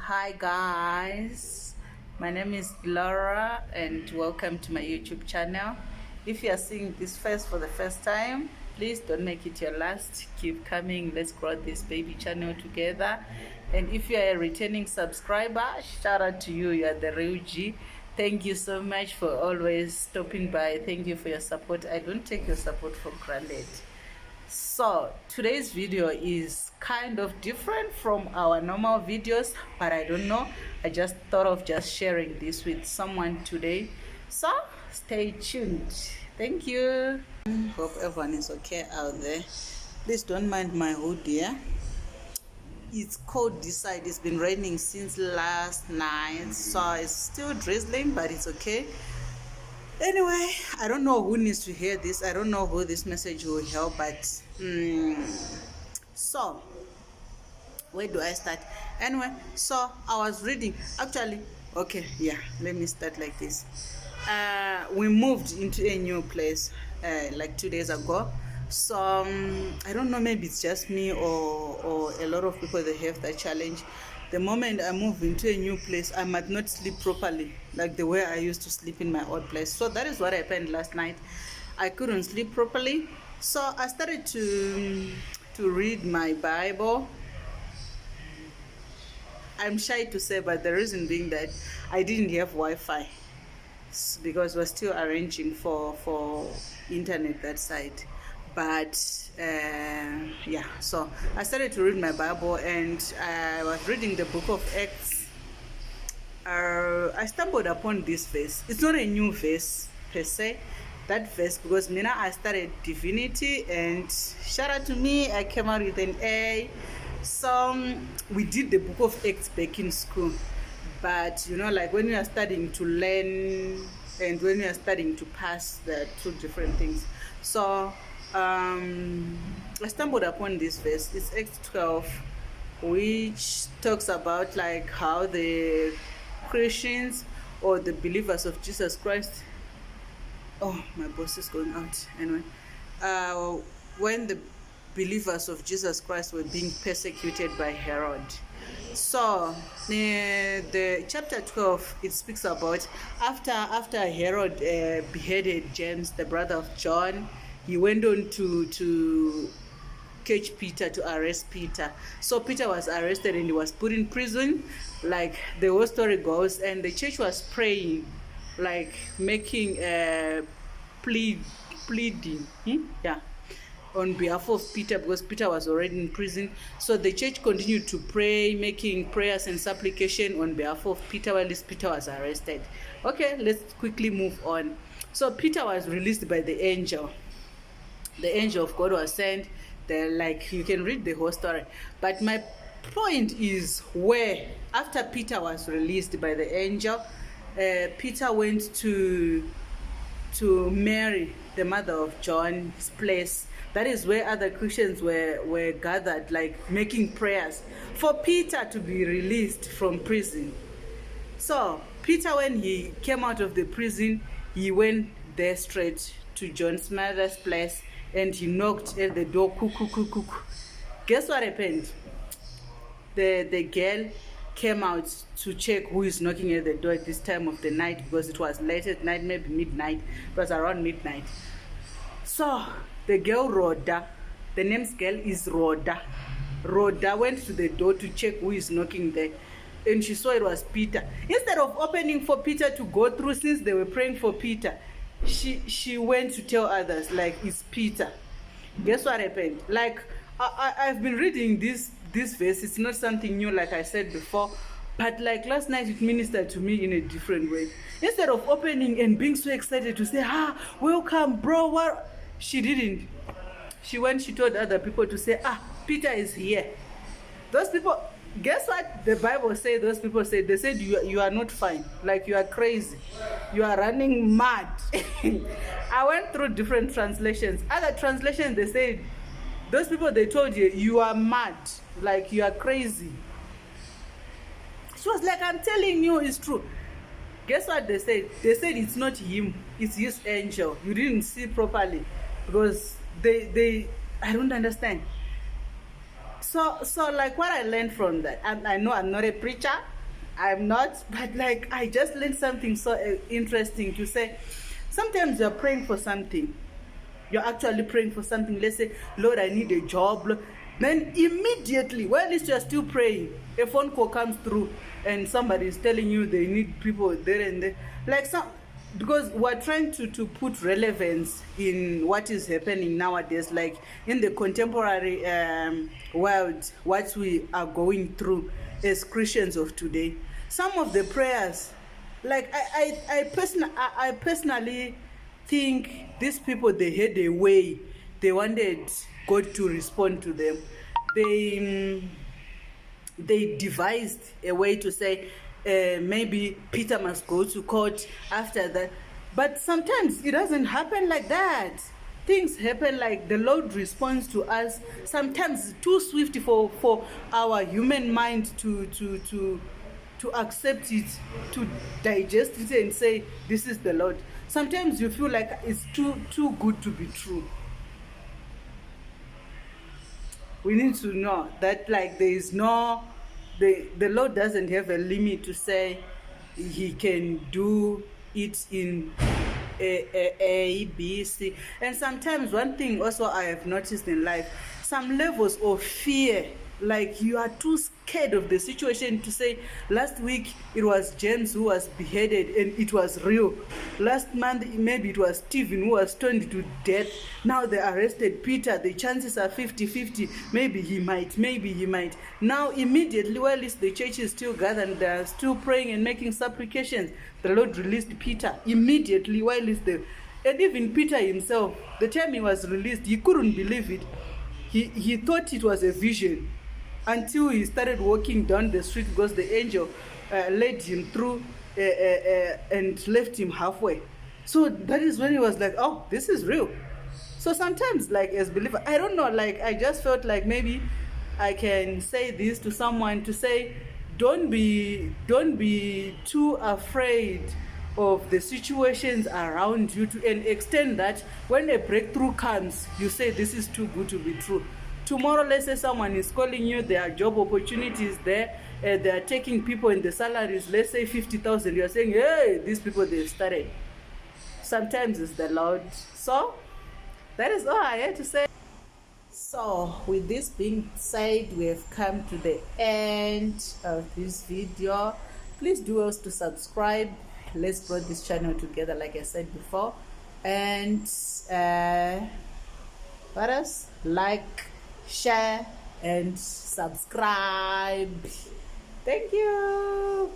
Hi guys, my name is Laura and welcome to my YouTube channel. If you are seeing this first for the first time, please don't make it your last. Keep coming, let's grow this baby channel together. And if you are a returning subscriber, shout out to you, you are the real G. Thank you so much for always stopping by. Thank you for your support. I don't take your support for granted. So today's video is kind of different from our normal videos, but I don't know, I just thought of just sharing this with someone today, so stay tuned. Thank you. Hope everyone is okay out there. Please don't mind my hood here. It's cold this side. It's been raining since last night, so it's still drizzling, but it's okay. Anyway, I don't know who needs to hear this. I don't know who this message will help, but so where do I start? Anyway, so I was reading actually. Okay, yeah, let me start like this. We moved into a new place like 2 days ago. So I don't know, maybe it's just me or a lot of people, they have that challenge. The moment I move into a new place, I might not sleep properly like the way I used to sleep in my old place. So that is what happened last night. I couldn't sleep properly, so I started to read my Bible. I'm shy to say, but the reason being that I didn't have Wi-Fi because we're still arranging for internet that side. But yeah, so I started to read my Bible and I was reading the book of Acts. I stumbled upon this verse. It's not a new verse per se, that verse, because I started divinity, and shout out to me, I came out with an A. So we did the book of Acts back in school, but you know, like when you are studying to learn and when you are studying to pass, the two different things. So I stumbled upon this verse. It's Acts 12, which talks about like how the Christians or the believers of Jesus Christ, oh, my boss is going out. Anyway, when the believers of Jesus Christ were being persecuted by Herod. So the chapter 12, it speaks about after Herod beheaded James, the brother of John. He went on to catch Peter, to arrest Peter. So Peter was arrested and he was put in prison, like the whole story goes. And the church was praying, like making pleading, yeah, on behalf of Peter, because Peter was already in prison. So the church continued to pray, making prayers and supplication on behalf of Peter while Peter was arrested. Okay, let's quickly move on. So Peter was released by the angel. The angel of God was sent. Like, you can read the whole story. But my point is, where after Peter was released by the angel, Peter went to Mary, the mother of John's place. That is where other Christians were gathered, like making prayers for Peter to be released from prison. So Peter, when he came out of the prison, he went there straight to John's mother's place and he knocked at the door. Guess what happened? The girl came out to check who is knocking at the door at this time of the night, because it was late at night, maybe midnight. It was around midnight. So the girl Rhoda, the name's girl is Rhoda. Rhoda went to the door to check who is knocking there, and she saw it was Peter. Instead of opening for Peter to go through, since they were praying for Peter, she went to tell others, like, it's Peter. Guess what happened? Like, I've been reading this verse. It's not something new, like I said before, but like last night it ministered to me in a different way. Instead of opening and being so excited to say, welcome bro, what, she didn't. She went, she told other people to say, Peter is here. Those people, guess what the Bible said? Those people said, they said, you are not fine, like you are crazy, you are running mad. I went through different translations. Other translations, they said, those people, they told you, you are mad, like you are crazy. She was like, I'm telling you, it's true. Guess what they said? They said it's not him, it's his angel. You didn't see properly, because they I don't understand. So like what I learned from that, and I know I'm not a preacher, I'm not, but like I just learned something so interesting to say. Sometimes you're praying for something, you're actually praying for something. Let's say, Lord, I need a job. Then immediately, while you're still praying, a phone call comes through and somebody is telling you they need people there and there. Like some, because we're trying to put relevance in what is happening nowadays, like in the contemporary world, what we are going through as Christians of today. Some of the prayers, like I personally think these people, they had a way they wanted God to respond to them. They devised a way to say maybe Peter must go to court after that. But sometimes it doesn't happen like that. Things happen like the Lord responds to us. Sometimes it's too swift for our human mind to accept it, to digest it and say, this is the Lord. Sometimes you feel like it's too good to be true. We need to know that like there is no, the Lord doesn't have a limit to say he can do it in A, B, C. And sometimes one thing also I have noticed in life, some levels of fear, like you are too scared of the situation to say, last week it was James who was beheaded and it was real. Last month maybe it was Stephen who was stoned to death. Now they arrested Peter. The chances are 50-50. Maybe he might. Now immediately, while the church is still gathered, they are still praying and making supplications, the Lord released Peter immediately. While and even Peter himself, the time he was released, he couldn't believe it. He thought it was a vision, until he started walking down the street, because the angel led him through and left him halfway. So that is when he was like, oh, this is real. So sometimes, like as believer, I don't know, like I just felt like maybe I can say this to someone, to say, don't be too afraid of the situations around you, to an extent that when a breakthrough comes, you say, this is too good to be true. Tomorrow, let's say someone is calling you, there are job opportunities there, they are taking people in the salaries, let's say 50,000, you're saying, hey, these people, they've started. Sometimes it's the Lord. So that is all I had to say. So with this being said, we have come to the end of this video. Please do us to subscribe. Let's grow this channel together, like I said before. And what else? Like, share, and subscribe. Thank you.